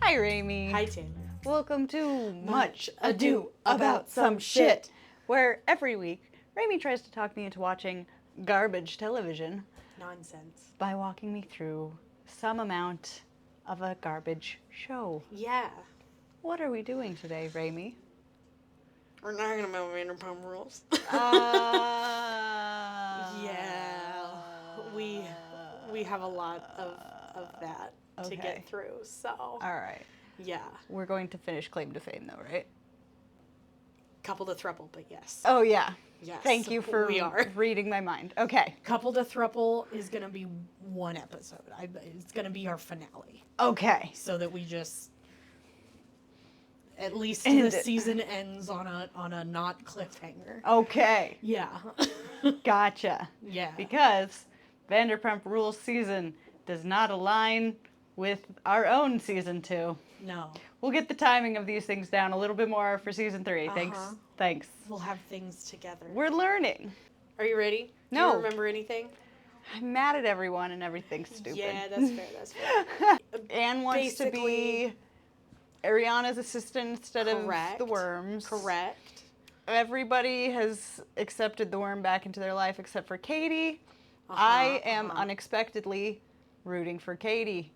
Hi, Rami. Hi, Taylor. Welcome to Much Ado About Some Shit, where every week Rami tries to talk me into watching garbage television Nonsense. by walking me through some amount of a garbage show. Yeah. What are we doing today, Rami? We're not talking about Vanderpump Rules. Yeah. We have a lot of that to get through, so. All right. Yeah. We're going to finish Claim to Fame, though, right? Couple to thruple, but yes. Oh, yeah. Yes. Thank you for reading my mind. Okay. Couple to thruple is going to be one episode. It's going to be our finale. Okay. So that we just... At least the season ends on a not cliffhanger. Okay. Yeah. Gotcha. Yeah. Because Vanderpump Rules season does not align with our own season 2. No. We'll get the timing of these things down a little bit more for season 3. Thanks. We'll have things together. We're learning. Are you ready? No. Do you remember anything? I'm mad at everyone and everything's stupid. Yeah, that's fair. Anne wants to be Ariana's assistant instead of the worms. Correct. Everybody has accepted the worm back into their life except for Katie. I am unexpectedly rooting for Katie.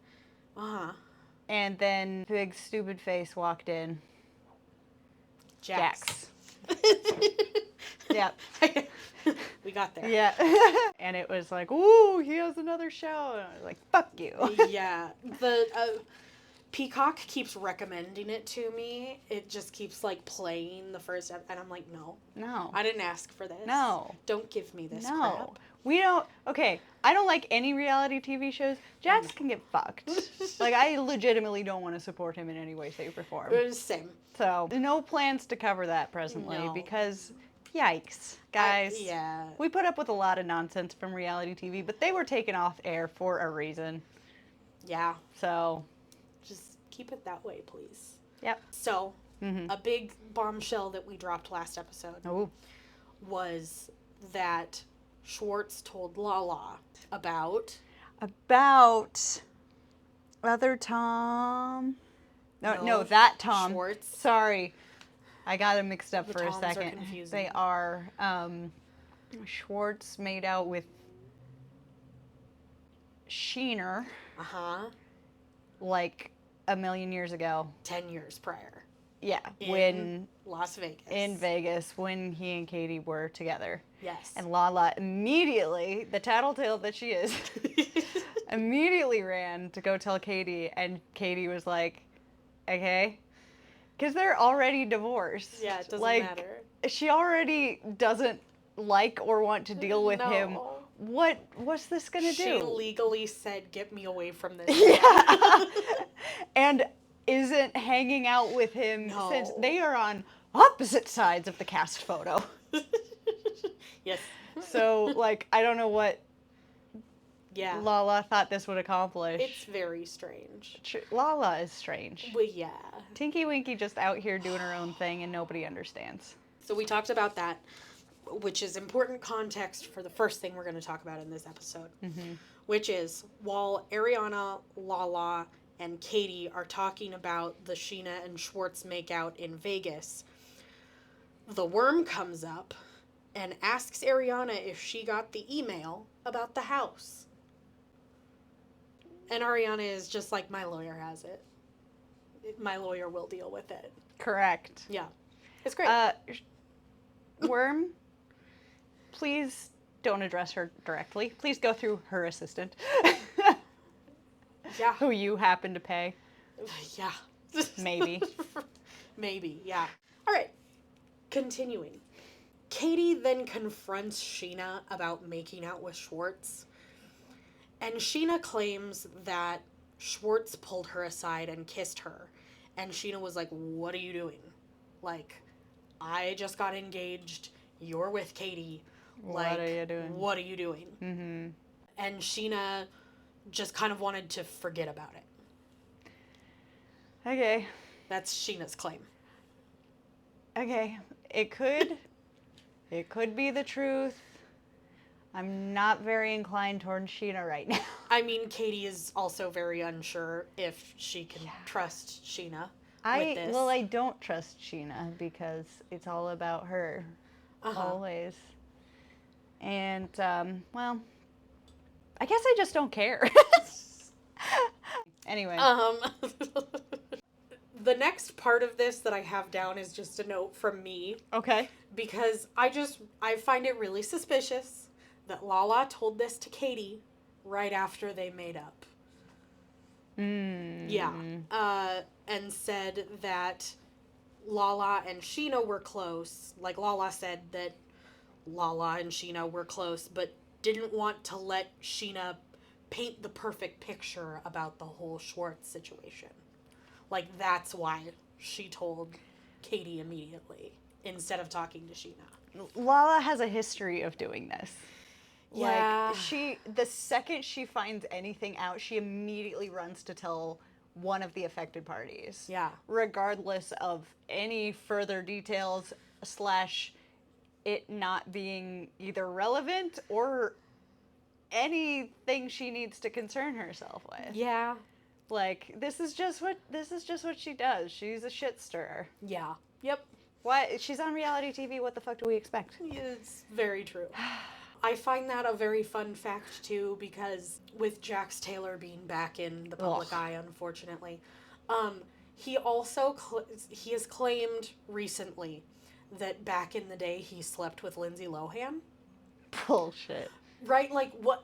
And then big stupid face walked in. Jax. Yep. We got there. Yeah. And it was like, ooh, he has another show. And I was like, fuck you. Yeah. The Peacock keeps recommending it to me. It just keeps like playing the first episode. And I'm like, no. I didn't ask for this. No. Don't give me this crap. We don't. Okay, I don't like any reality TV shows. Jax can get fucked. Like, I legitimately don't want to support him in any way, shape, or form. Same. So, no plans to cover that presently because, yikes, guys. Yeah. We put up with a lot of nonsense from reality TV, but they were taken off air for a reason. Yeah. So, just keep it that way, please. Yep. So, a big bombshell that we dropped last episode was that Schwartz told Lala about other Tom. No, that Tom. Schwartz. Sorry, I got them mixed up The for Toms a second. are confusing. They are. Schwartz made out with Sheener. Like a million years ago. 10 years prior. Yeah, in Las Vegas. In Vegas, when he and Katie were together. Yes. And Lala immediately, the tattletale that she is, immediately ran to go tell Katie, and Katie was like, okay. Because they're already divorced. Yeah, it doesn't matter. She already doesn't like or want to deal with him. What's this gonna do? She legally said, get me away from this. Yeah. And isn't hanging out with him since they are on opposite sides of the cast photo. Yes. So, like, I don't know what Lala thought this would accomplish. It's very strange. Lala is strange. Well, yeah. Tinky Winky just out here doing her own thing and nobody understands. So we talked about that, which is important context for the first thing we're going to talk about in this episode, which is while Ariana, Lala, and Katie are talking about the Sheena and Schwartz makeout in Vegas, the worm comes up and asks Ariana if she got the email about the house. And Ariana is just like, my lawyer has it. My lawyer will deal with it. Correct. Yeah. It's great. Worm, please don't address her directly. Please go through her assistant. Yeah. Who you happen to pay. Yeah. Maybe. Maybe, yeah. All right. Continuing. Katie then confronts Sheena about making out with Schwartz. And Sheena claims that Schwartz pulled her aside and kissed her. And Sheena was like, what are you doing? Like, I just got engaged. You're with Katie. Like, what are you doing? What are you doing? And Sheena just kind of wanted to forget about it. Okay. That's Sheena's claim. Okay. It could be the truth. I'm not very inclined towards Sheena right now. I mean, Katie is also very unsure if she can trust Sheena with this. Well, I don't trust Sheena because it's all about her. Always. And, well, I guess I just don't care. Anyway. The next part of this that I have down is just a note from me. Okay. Because I find it really suspicious that Lala told this to Katie right after they made up. Yeah. And said that Lala and Sheena were close. Like, Lala said that Lala and Sheena were close, but didn't want to let Sheena paint the perfect picture about the whole Schwartz situation. Like, that's why she told Katie immediately instead of talking to Sheena. Lala has a history of doing this. Yeah. Like, the second she finds anything out, she immediately runs to tell one of the affected parties. Yeah. Regardless of any further details / it not being either relevant or anything she needs to concern herself with. Yeah. Like, this is just what she does. She's a shit stirrer. Yeah. Yep. Why? She's on reality TV. What the fuck do we expect? It's very true. I find that a very fun fact, too, because with Jax Taylor being back in the public eye, unfortunately, he also he has claimed recently that back in the day he slept with Lindsay Lohan. Bullshit. Right? Like, what?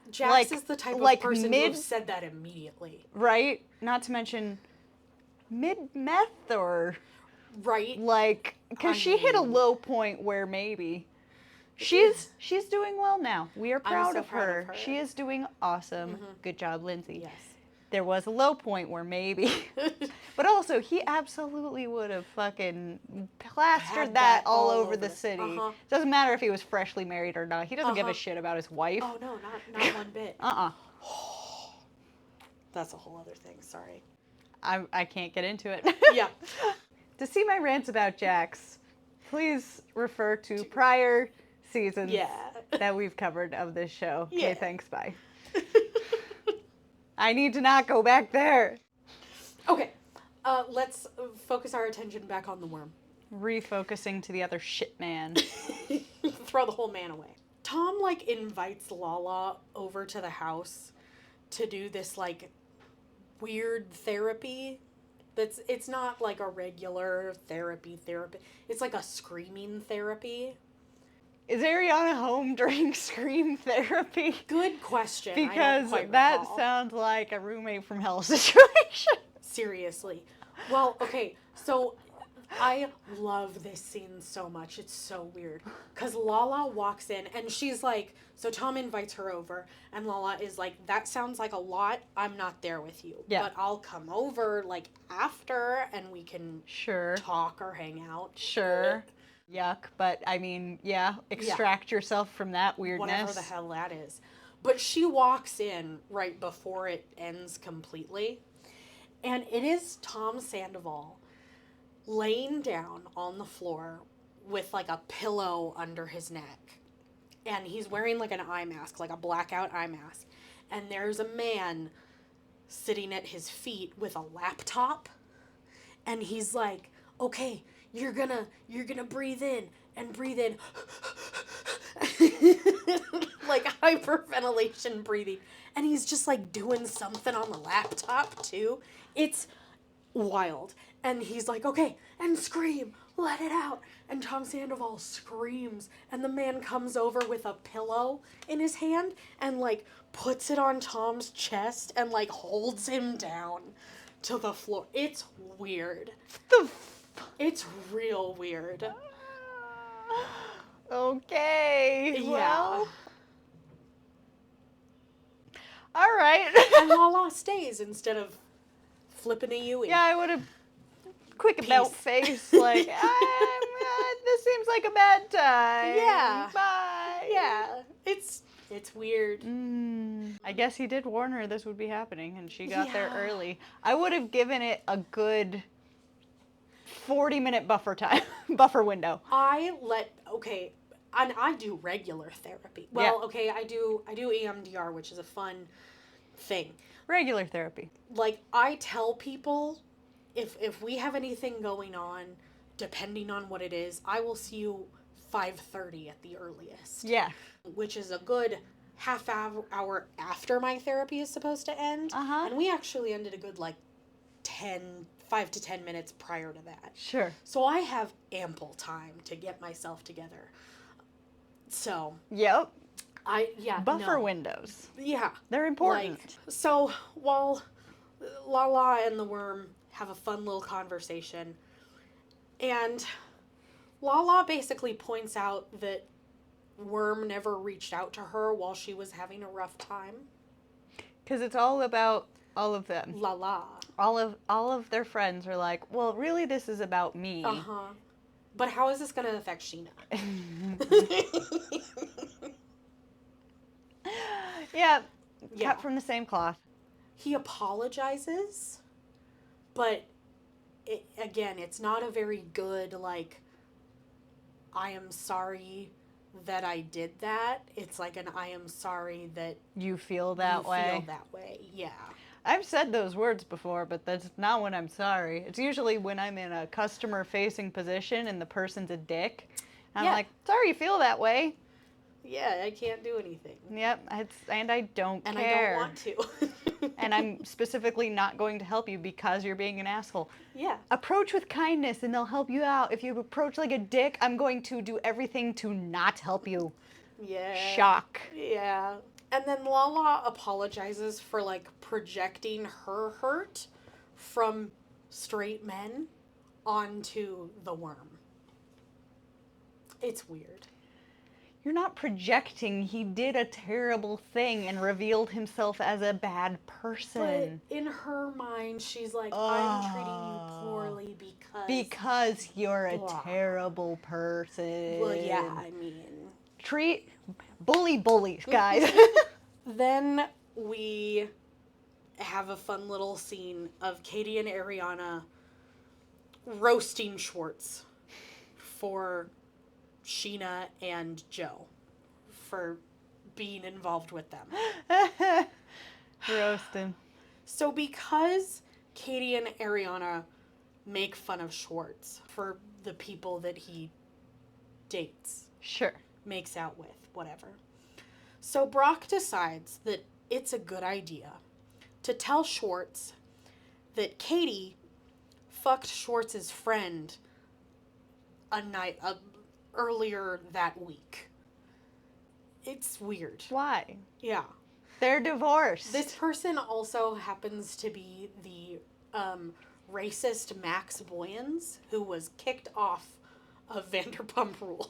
Jax is the type of person who said that immediately. Right? Not to mention mid-meth or... Right? Like, because she hit a low point where maybe... She's doing well now. We are proud of her. She is doing awesome. Mm-hmm. Good job, Lindsay. Yes. There was a low point where maybe... But also, he absolutely would have fucking plastered that all over the city. Doesn't matter if he was freshly married or not. He doesn't give a shit about his wife. Oh, no, not one bit. That's a whole other thing. Sorry. I can't get into it. Yeah. To see my rants about Jax, please refer to prior seasons that we've covered of this show. Okay, thanks, bye. I need to not go back there. Okay, let's focus our attention back on the worm. Refocusing to the other shit man. Throw the whole man away. Tom, like, invites Lala over to the house to do this, like, weird therapy. It's not like a regular therapy. It's like a screaming therapy. Is Ariana home during scream therapy? Good question. Because that sounds like a roommate from hell situation. Seriously. Well, okay, so I love this scene so much. It's so weird. Because Lala walks in and she's like, so Tom invites her over and Lala is like, that sounds like a lot. I'm not there with you. Yeah. But I'll come over like after and we can talk or hang out. Sure. Yuck. But I mean, extract yourself from that weirdness. Whatever the hell that is. But she walks in right before it ends completely. And it is Tom Sandoval laying down on the floor with like a pillow under his neck. And he's wearing like an eye mask, like a blackout eye mask. And there's a man sitting at his feet with a laptop. And he's like, okay, you're gonna breathe in and breathe in. Like hyperventilation breathing. And he's just like doing something on the laptop too. It's wild. And he's like, okay, and scream, let it out. And Tom Sandoval screams. And the man comes over with a pillow in his hand and like puts it on Tom's chest and like holds him down to the floor. It's weird. It's real weird. Okay. Yeah. Well. All right. And Lala stays instead of flipping a Yui. Yeah, I would have quick about face like, this seems like a bad time. Yeah. Bye. Yeah. It's weird. I guess he did warn her this would be happening, and she got there early. I would have given it a good 40-minute buffer window. I and I do regular therapy. Well, okay, I do EMDR, which is a fun thing. Regular therapy. Like, I tell people, if we have anything going on, depending on what it is, I will see you 5:30 at the earliest. Yeah. Which is a good half hour after my therapy is supposed to end. Uh-huh. And we actually ended a good, 5 to 10 minutes prior to that. Sure. So I have ample time to get myself together. So. Yep. Buffer no. windows. Yeah. They're important. So while Lala and the worm have a fun little conversation, and Lala basically points out that Worm never reached out to her while she was having a rough time. Because it's all about all of them. Lala. All of their friends are like, well, really, this is about me. Uh-huh. But how is this going to affect Sheena? Yeah. Cut from the same cloth. He apologizes, but it's not a very good, I am sorry that I did that. It's like an I am sorry that you feel that way. Yeah. I've said those words before, but that's not when I'm sorry. It's usually when I'm in a customer-facing position and the person's a dick. I'm like, sorry you feel that way. Yeah, I can't do anything. Yep, and I don't care. And I don't want to. And I'm specifically not going to help you because you're being an asshole. Yeah. Approach with kindness and they'll help you out. If you approach like a dick, I'm going to do everything to not help you. Yeah. Shock. Yeah. And then Lala apologizes for, projecting her hurt from straight men onto the worm. It's weird. You're not projecting. He did a terrible thing and revealed himself as a bad person. But in her mind, she's like, I'm treating you poorly because you're a terrible person. Well, yeah, I mean. Treat bullies, guys. Then we have a fun little scene of Katie and Ariana roasting Schwartz for Sheena and Joe for being involved with them. Roasting. So because Katie and Ariana make fun of Schwartz for the people that he dates. Sure. Makes out with, whatever. So Brock decides that it's a good idea to tell Schwartz that Katie fucked Schwartz's friend earlier that week. It's weird. Why? Yeah. They're divorced. This person also happens to be the racist Max Boyens, who was kicked off of Vanderpump Rules.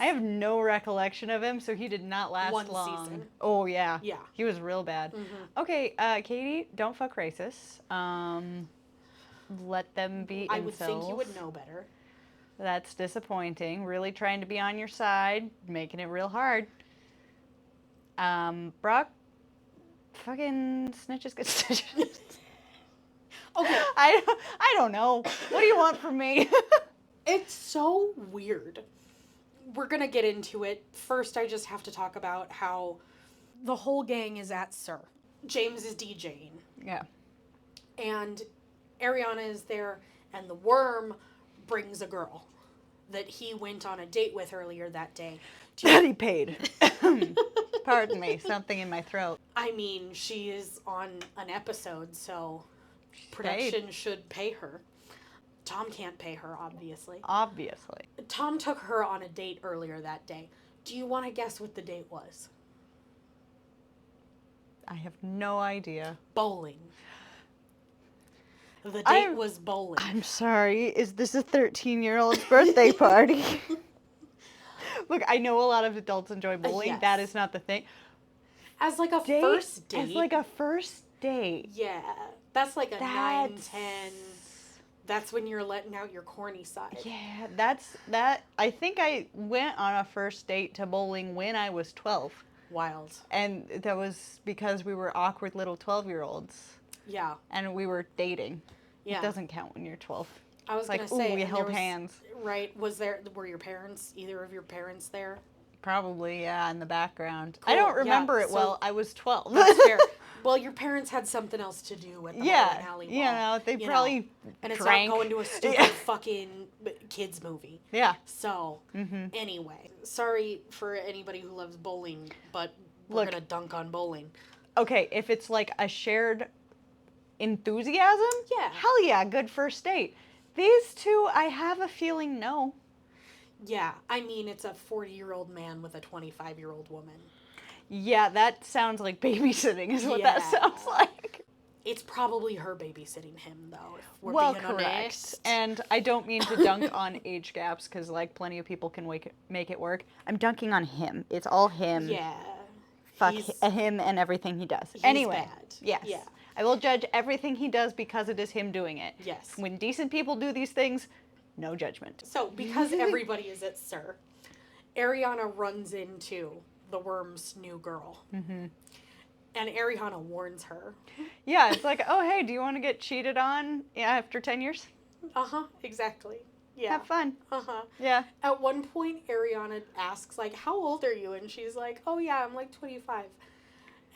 I have no recollection of him, so he did not last One long. season. Oh, yeah. Yeah. He was real bad. Mm-hmm. Okay, Katie, don't fuck racists. Let them be incels. I would think you would know better. That's disappointing. Really trying to be on your side, making it real hard. Brock, fucking snitches get stitches. Okay. I don't know. What do you want from me? It's so weird. We're going to get into it. First, I just have to talk about how the whole gang is at Sir. James is DJing. Yeah. And Ariana is there, and the worm brings a girl that he went on a date with earlier that day. Daddy paid. Pardon me, something in my throat. I mean, she is on an episode, so production should pay her. Tom can't pay her, obviously. Obviously. Tom took her on a date earlier that day. Do you want to guess what the date was? I have no idea. Bowling. The date was bowling. I'm sorry. Is this a 13-year-old's birthday party? Look, I know a lot of adults enjoy bowling. Yes. That is not the thing. As like a first date. As like a first date. Yeah. That's like a 9, 10. That's when you're letting out your corny side. Yeah, I think I went on a first date to bowling when I was 12. Wild. And that was because we were awkward little 12-year-olds. Yeah. And we were dating. Yeah. It doesn't count when you're 12. I was Like, gonna say, ooh, we and held hands. Right? Were your parents, either of your parents there? Probably, yeah, in the background. Cool, I don't yeah, remember it so- well. I was 12. That's fair. Well, your parents had something else to do at the bowling alley wall. you know, they you probably know, and it's drank. not going to a stupid Yeah. fucking kids movie. Yeah. So, anyway, sorry for anybody who loves bowling, but we're Look. gonna dunk on bowling. Okay, if it's like a shared enthusiasm, Yeah. hell yeah, good first date. These two, I have a feeling no. Yeah, I mean, it's a 40-year-old man with a 25-year-old woman. Yeah, that sounds like babysitting is what that Yeah. sounds like. It's probably her babysitting him, though, if we're Well, being correct. honest. And I don't mean to dunk on age gaps because, like, plenty of people can make it work. I'm dunking on him. It's all him. Yeah. Fuck He's- him and everything he does. he's Anyway, bad. yes. Yeah. I will judge everything he does because it is him doing it. Yes. When decent people do these things, no judgment. So, because everybody is at Sir, Ariana runs into the Worm's new girl. Mm-hmm. And Ariana warns her. Yeah, it's like, oh, hey, do you want to get cheated on after 10 years? Uh-huh, exactly. Yeah. Have fun. Uh-huh. Yeah. At one point, Ariana asks, like, how old are you? And she's like, oh, yeah, I'm like 25.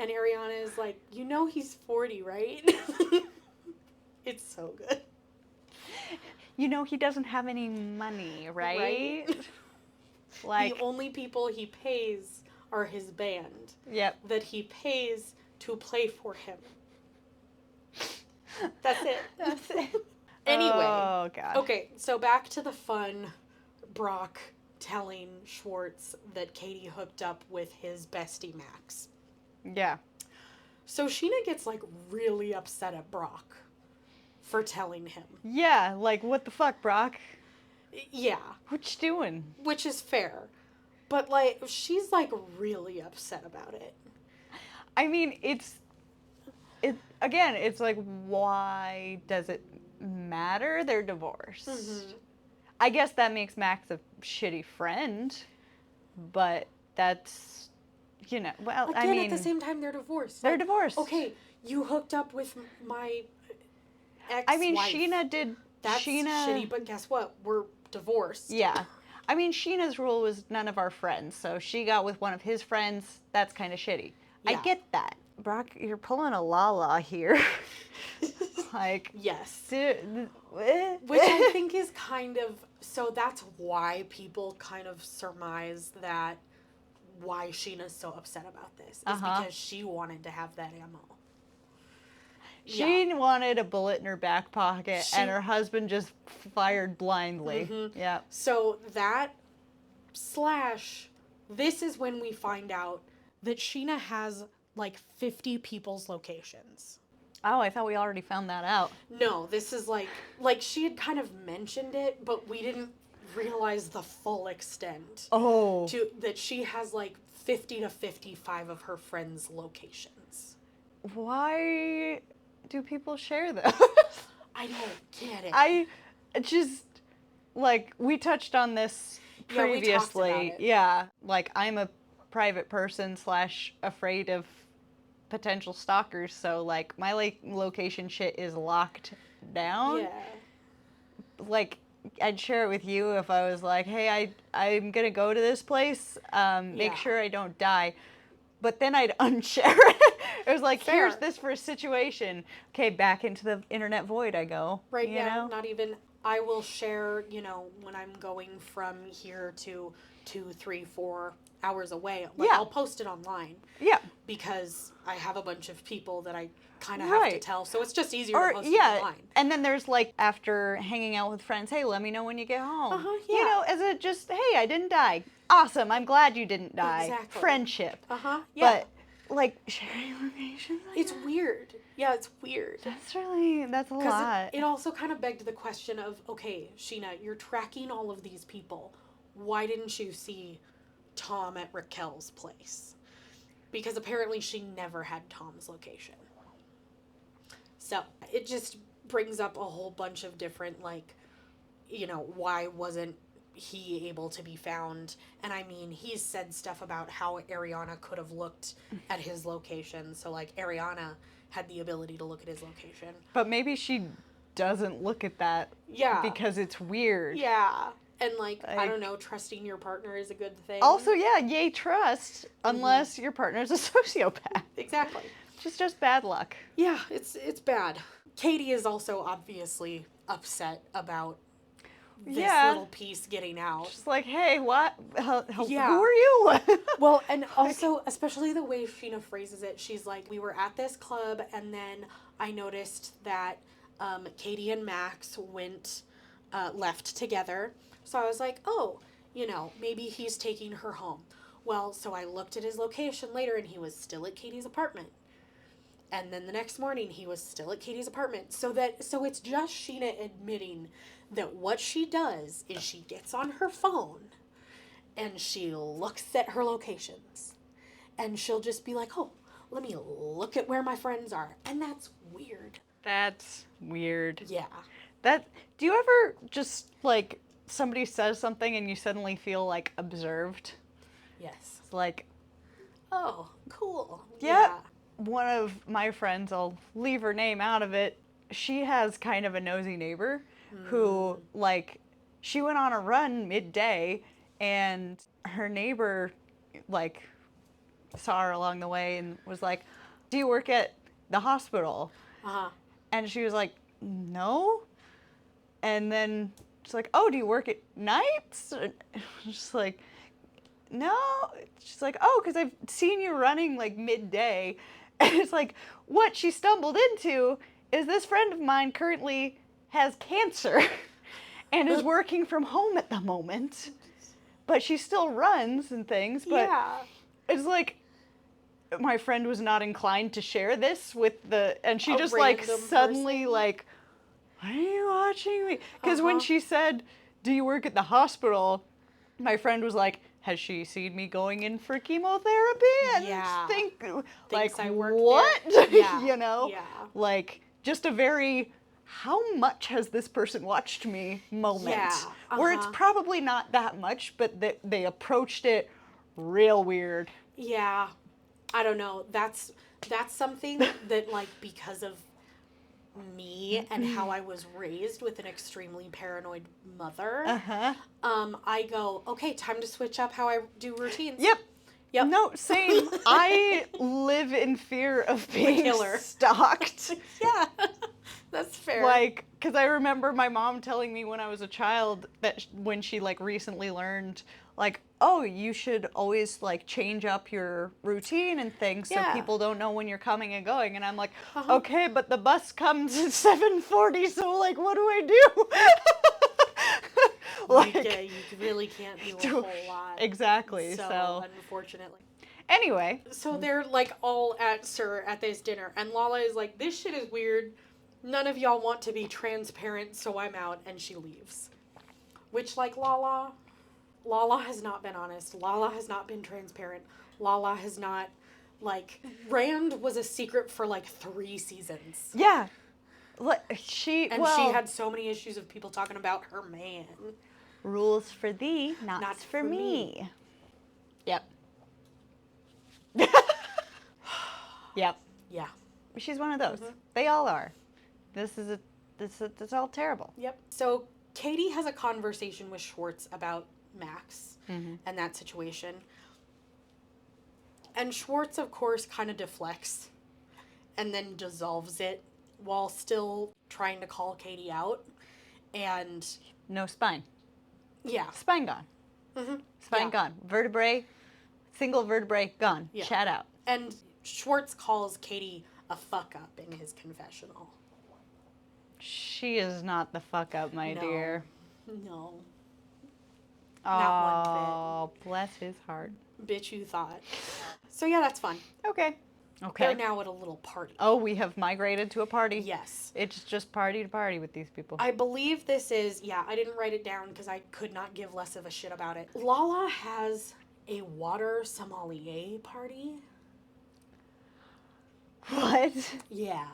And Ariana is like, you know he's 40, right? It's so good. You know he doesn't have any money, right? Like, the only people he pays are his band. Yep. That he pays to play for him. That's it. That's it. Anyway. Oh, God. Okay, so back to the fun. Brock telling Schwartz that Katie hooked up with his bestie Max. Yeah. So Sheena gets, like, really upset at Brock for telling him. Yeah, like, what the fuck, Brock? Yeah. What you doing? Which is fair. But, like, she's, like, really upset about it. I mean, again, it's like, why does it matter? They're divorced. Mm-hmm. I guess that makes Max a shitty friend, but that's, you know, well, Again, I mean, at the same time, they're divorced. they're Like, divorced. Okay, you hooked up with my ex-wife. I mean, Sheena did. That's Sheena, shitty, but guess what? We're divorced. Yeah. I mean, Sheena's rule was none of our friends, so she got with one of his friends. That's kind of shitty. Yeah. I get that. Brock, you're pulling a la-la here. Like, Yes. which Which I think is kind of, so that's why people kind of surmise that why Sheena's so upset about this is because she wanted to have that ammo. she wanted a bullet in her back pocket, and her husband just fired blindly. Mm-hmm. Yeah. So that / this is when we find out that Sheena has like 50 people's locations. Oh, I thought we already found that out. No, this is like she had kind of mentioned it, but we didn't realize the full extent. Oh. To that she has like 50 to 55 of her friends' locations. Why do people share this? I don't get it. I just, like, we touched on this Yeah, we talked previously. about it. Yeah, like, I'm a private person / afraid of potential stalkers, so, like, my location shit is locked down. Yeah. Like, I'd share it with you if I was like, hey, I'm gonna go to this place, make sure I don't die. But then I'd unshare it. It was like, Fair. here's this for a situation. Okay, back into the internet void I go. Right, you yeah, know? not even, I will share, when I'm going from here to 2, 3, 4 hours away. Like, Yeah. I'll post it online. Yeah. Because I have a bunch of people that I kind of have to Right. tell. So it's just easier Or, to post it yeah, online. and then there's, like, after hanging out with friends, hey, let me know when you get home. Yeah. You know, as it just, hey, I didn't die. Awesome, I'm glad you didn't die. Exactly. Friendship. Yeah. But, like, sharing locations like It's that? weird. Yeah, it's weird. That's a lot. Because it also kind of begged the question of, okay, Sheena, you're tracking all of these people. Why didn't you see Tom at Raquel's place? Because apparently she never had Tom's location. So it just brings up a whole bunch of different, why wasn't he able to be found? And I mean, he's said stuff about how Ariana could have looked at his location. So, Ariana had the ability to look at his location. But maybe she doesn't look at that Yeah. because it's weird. Yeah. And, like, I don't know, trusting your partner is a good thing. Also, yeah, yay trust, unless your partner's a sociopath. Exactly. Which is just bad luck. Yeah, it's bad. Katie is also obviously upset about this little piece getting out. Just like, hey, what? Yeah. Who are you? Well, and also, especially the way Sheena phrases it, she's like, we were at this club, and then I noticed that Katie and Max left together. So I was like, oh, maybe he's taking her home. Well, so I looked at his location later, and he was still at Katie's apartment. And then the next morning, he was still at Katie's apartment. So it's just Sheena admitting that what she does is she gets on her phone and she looks at her locations. And she'll just be like, oh, let me look at where my friends are. And that's weird. That's weird. Yeah. Do you ever just, like, somebody says something and you suddenly feel, like, observed? Yes. It's like, oh, cool. yeah. One of my friends, I'll leave her name out of it, she has kind of a nosy neighbor who, like, she went on a run midday and her neighbor, like, saw her along the way and was like, do you work at the hospital? Uh-huh. And she was like, no. And then she's like, oh, do you work at nights? Just like, no. She's like, oh, because I've seen you running, like, midday. And it's like, what she stumbled into is this friend of mine currently has cancer and is working from home at the moment. But she still runs and things. But it's like, my friend was not inclined to share this with and she just, like, suddenly, person? Like, why are you watching me? Because when she said, do you work at the hospital? My friend was like, has she seen me going in for chemotherapy? And Thinks I work what? There. Yeah. Yeah. Like, just a very, how much has this person watched me moment? Yeah. Where it's probably not that much, but they approached it real weird. Yeah. I don't know. That's something that, like, because of me and how I was raised with an extremely paranoid mother, I go, okay, time to switch up how I do routines. Yep. No, same. I live in fear of being stalked. Yeah, that's fair. Like, because I remember my mom telling me when I was a child that when she, like, recently learned, like, oh, you should always, like, change up your routine and things so people don't know when you're coming and going. And I'm like, okay, but the bus comes at 7:40, so, like, what do I do? Like, you really can't do a whole lot. Exactly. So unfortunately. Anyway. So they're, like, all at this dinner, and Lala is like, this shit is weird. None of y'all want to be transparent, so I'm out, and she leaves. Which, like, Lala has not been honest. Lala has not been transparent. Lala has not, like, Rand was a secret for, like, 3 seasons. Yeah. She had so many issues of people talking about her man. Rules for thee, not for me. Yep. Yep. Yeah. She's one of those. They all are. It's all terrible. Yep. So Katie has a conversation with Schwartz about Max and that situation. And Schwartz, of course, kind of deflects and then dissolves it while still trying to call Katie out. And no spine. Yeah. Spine gone. Spine gone. Vertebrae, single vertebrae gone. Yeah. Chat out. And Schwartz calls Katie a fuck up in his confessional. She is not the fuck up, my dear. No. Not one bit. Oh, bless his heart. Bitch, you thought. So yeah, that's fun. Okay. They're now at a little party. Oh, we have migrated to a party? Yes. It's just party to party with these people. I believe this is, I didn't write it down because I could not give less of a shit about it. Lala has a water sommelier party. What? Yeah.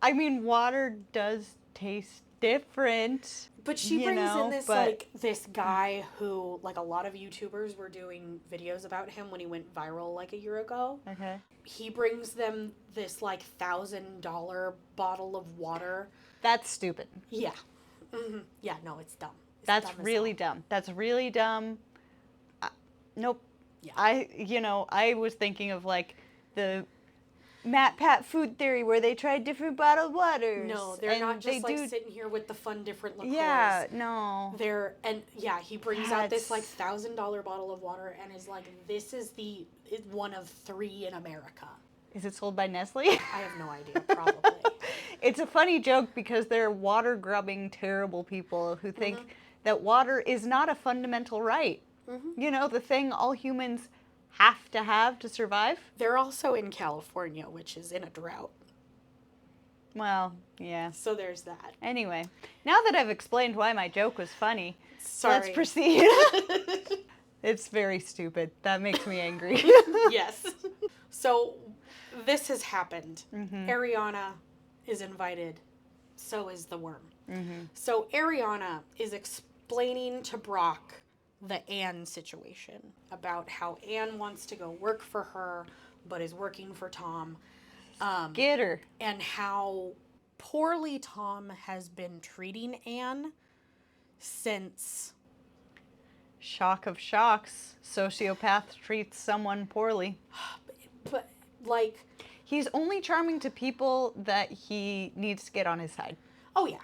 I mean, water does taste different. But she you brings know, in this, but- like, this guy who, like, a lot of YouTubers were doing videos about him when he went viral, like, a year ago. Okay. He brings them this, like, $1,000 bottle of water. That's stupid. Yeah. Mm-hmm. Yeah, no, it's dumb. It's That's dumb as really hell. dumb. That's really dumb. Nope. Yeah. I was thinking of, like, the Matt Pat food theory where they tried different bottled waters. No, they're and not just, they like, sitting here with the fun different liqueurs. Yeah, no. He brings out this, like, That's- $1,000 bottle of water and is like, this is one of 3 in America. Is it sold by Nestle? I have no idea, probably. It's a funny joke because they're water grubbing terrible people who think that water is not a fundamental right. Mm-hmm. You know, the thing all humans have to survive. They're also in California, which is in a drought. Well, yeah. So there's that. Anyway, now that I've explained why my joke was funny, Sorry. let's proceed. It's very stupid. That makes me angry. Yes. So this has happened. Mm-hmm. Ariana is invited. So is the worm. Mm-hmm. So Ariana is explaining to Brock the Anne situation about how Anne wants to go work for her, but is working for Tom. Get her. And how poorly Tom has been treating Anne since... Shock of shocks. Sociopath treats someone poorly. But, like... He's only charming to people that he needs to get on his side. Oh, yeah.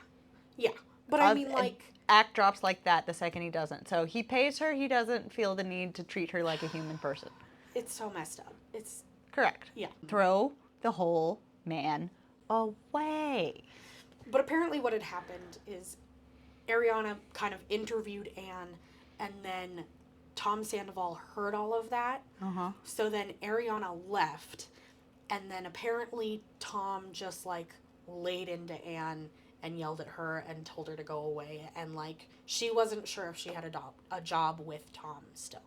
Yeah. But I mean, like... Act drops like that the second he doesn't. So he pays her, he doesn't feel the need to treat her like a human person. It's so messed up. It's... Correct. Yeah. Throw the whole man away. But apparently what had happened is Ariana kind of interviewed Anne, and then Tom Sandoval heard all of that. Uh-huh. So then Ariana left, and then apparently Tom just, like, laid into Anne and yelled at her and told her to go away. And, like, she wasn't sure if she had a job with Tom still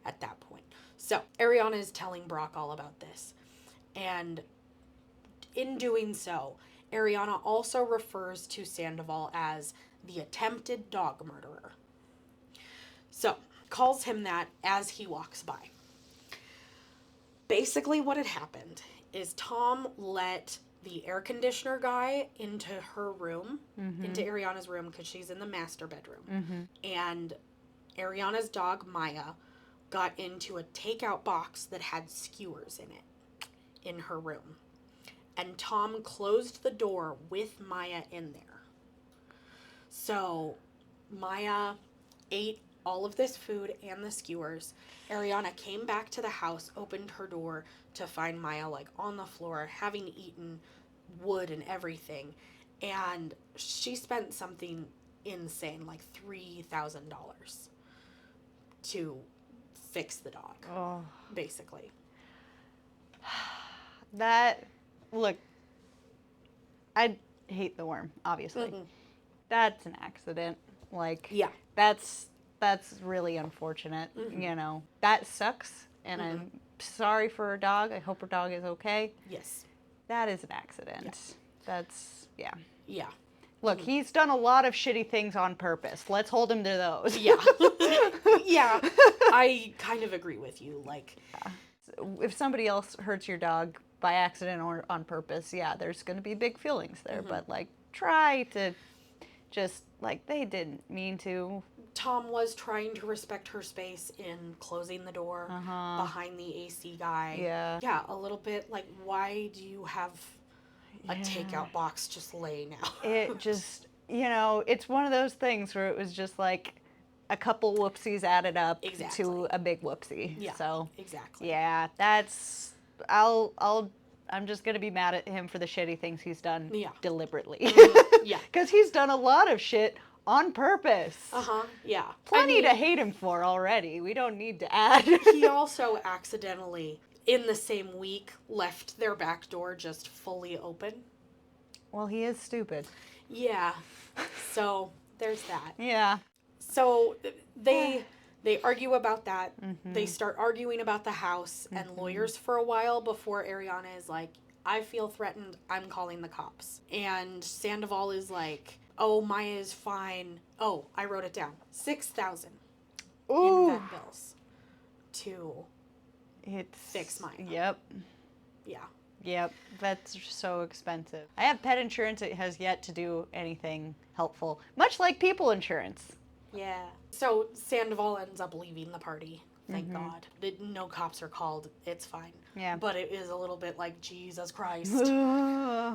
at that point. So Ariana is telling Brock all about this. And in doing so, Ariana also refers to Sandoval as the attempted dog murderer. So, calls him that as he walks by. Basically what had happened is Tom let the air conditioner guy into her room, into Ariana's room, because she's in the master bedroom. Mm-hmm. And Ariana's dog, Maya, got into a takeout box that had skewers in it in her room. And Tom closed the door with Maya in there. So Maya ate all of this food and the skewers. Ariana came back to the house, opened her door to find Maya, like, on the floor, having eaten wood and everything. And she spent something insane, like $3,000 to fix the dog, basically. Look, I hate the worm, obviously. Mm-hmm. That's an accident. Like, Yeah. that's really unfortunate. You know, that sucks. And I'm sorry for her dog. I hope her dog is okay. Yes. That is an accident. Yeah. That's, yeah. Yeah. Look, he's done a lot of shitty things on purpose. Let's hold him to those. Yeah. Yeah. I kind of agree with you. Like, If somebody else hurts your dog by accident or on purpose, yeah, there's going to be big feelings there. But, like, try to just, like, they didn't mean to. Tom was trying to respect her space in closing the door behind the AC guy. Yeah. Yeah, a little bit like, why do you have a takeout box just laying out? It just, you know, it's one of those things where it was just like a couple whoopsies added up to a big whoopsie. Yeah, So, exactly. yeah, I'm just going to be mad at him for the shitty things he's done deliberately. Yeah. Because he's done a lot of shit on purpose. Yeah. Plenty to hate him for already. We don't need to add. He also accidentally, in the same week, left their back door just fully open. Well, he is stupid. Yeah. So, there's that. Yeah. So, they argue about that. They start arguing about the house and lawyers for a while before Ariana is like, I feel threatened. I'm calling the cops. And Sandoval is like, oh, Maya is fine. Oh, I wrote it down. 6,000 in Ooh. vet bills to fix Maya. Yep. Yeah. Yep. That's so expensive. I have pet insurance. It has yet to do anything helpful. Much like people insurance. Yeah. So Sandoval ends up leaving the party. Thank God. No cops are called. It's fine. Yeah. But it is a little bit like, Jesus Christ.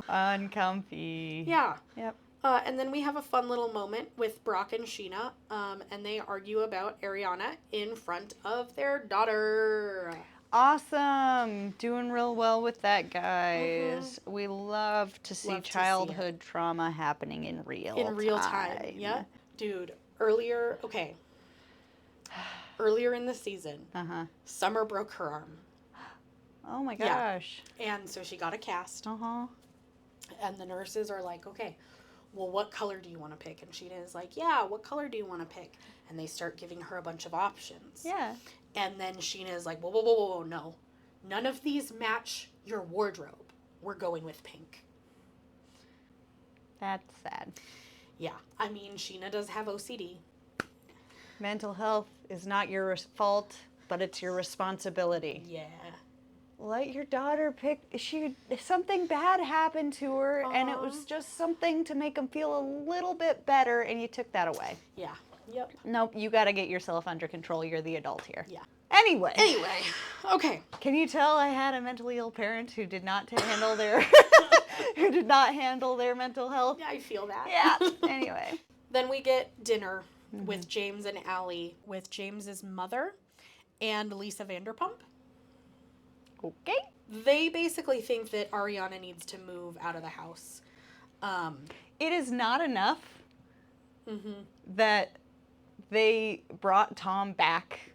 Uncomfy. Yeah. Yep. And then we have a fun little moment with Brock and Sheena, and they argue about Ariana in front of their daughter. Awesome. Doing real well with that, guys. We love to see Love to see childhood trauma happening in real time. Yeah. Dude, earlier in the season, Summer broke her arm. Oh my gosh. And so she got a cast. Uh-huh. And the nurses are like, okay, well, what color do you want to pick? And Sheena is like, yeah, what color do you want to pick? And they start giving her a bunch of options. Yeah. And then Sheena is like, whoa, no. None of these match your wardrobe. We're going with pink. That's sad. Yeah. I mean, Sheena does have OCD. Mental health is not your fault, but it's your responsibility. Yeah. Let your daughter pick. Something bad happened to her, and it was just something to make them feel a little bit better, and you took that away. Yeah. Yep. Nope, you got to get yourself under control. You're the adult here. Yeah. Anyway, okay. Can you tell I had a mentally ill parent who did not handle their who did not handle their mental health? Yeah, I feel that. Yeah. Anyway. Then we get dinner with James and Allie, with James's mother and Lisa Vanderpump. Okay. They basically think that Ariana needs to move out of the house. It is not enough that they brought Tom back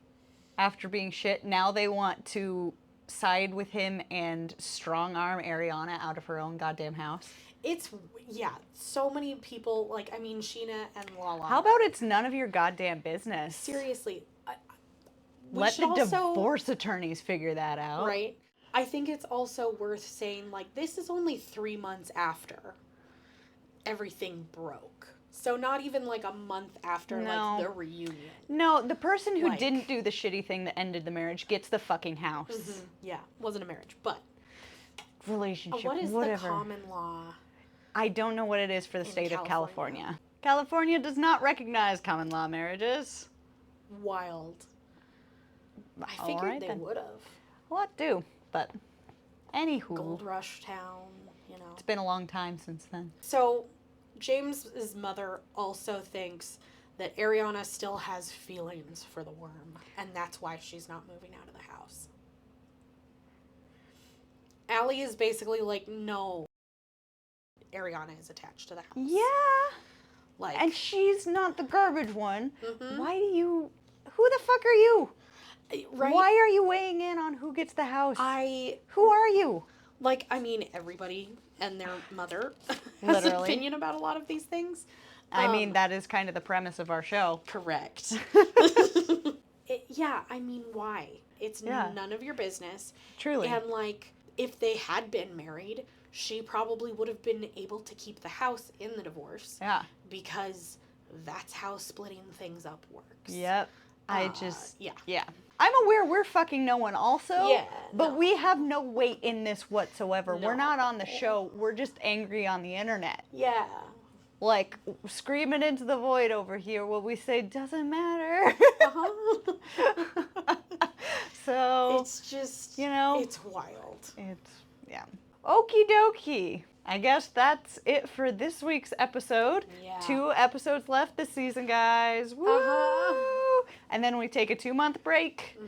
after being shit. Now they want to side with him and strong arm Ariana out of her own goddamn house. So many people, like, I mean, Sheena and Lala. How about it's none of your goddamn business? Seriously. Let the divorce attorneys figure that out. Right. I think it's also worth saying, like, this is only 3 months after everything broke. So not even, like, a month after, like, the reunion. No, the person who didn't do the shitty thing that ended the marriage gets the fucking house. Yeah. Wasn't a marriage, but. Relationship, what is whatever. the common law? I don't know what it is for the state of California. California does not recognize common law marriages. Wild. I figured they would have. What do? But anywho. Gold Rush Town, you know. It's been a long time since then. So James's mother also thinks that Ariana still has feelings for the worm, and that's why she's not moving out of the house. Allie is basically like, no, Ariana is attached to the house. Yeah. Like, and she's not the garbage one. Why do you... Who the fuck are you? Right? Why are you weighing in on who gets the house? Who are you? Like, I mean, everybody and their mother has an opinion about a lot of these things. I mean, that is kind of the premise of our show. Correct. I mean, why? It's none of your business. Truly. And, like, if they had been married, she probably would have been able to keep the house in the divorce. Yeah. Because that's how splitting things up works. Yep. Yeah. I'm aware we're fucking no one also. Yeah. But we have no weight in this whatsoever. No. We're not on the show. We're just angry on the internet. Yeah. Like, screaming into the void over here what we say doesn't matter. So, it's just, you know, it's wild. Okie dokie. I guess that's it for this week's episode. Yeah. 2 episodes left this season, guys. Woo! And then we take a 2-month break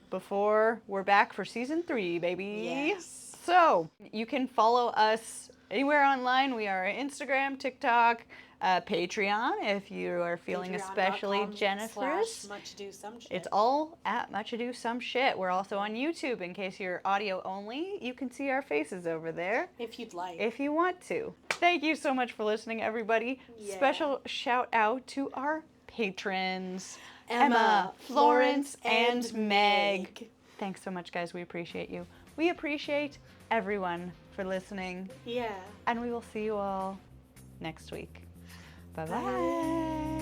before we're back for season 3, baby. Yes. So, you can follow us anywhere online. We are Instagram, TikTok, Patreon if you are feeling especially generous. Much Ado Some Shit. It's all at Much Ado Some Shit. We're also on YouTube in case you're audio only. You can see our faces over there. If you'd like. If you want to. Thank you so much for listening, everybody. Yeah. Special shout out to our patrons. Emma, Florence, and Meg. Thanks so much, guys. We appreciate you. We appreciate everyone for listening. Yeah. And we will see you all next week. Bye-bye.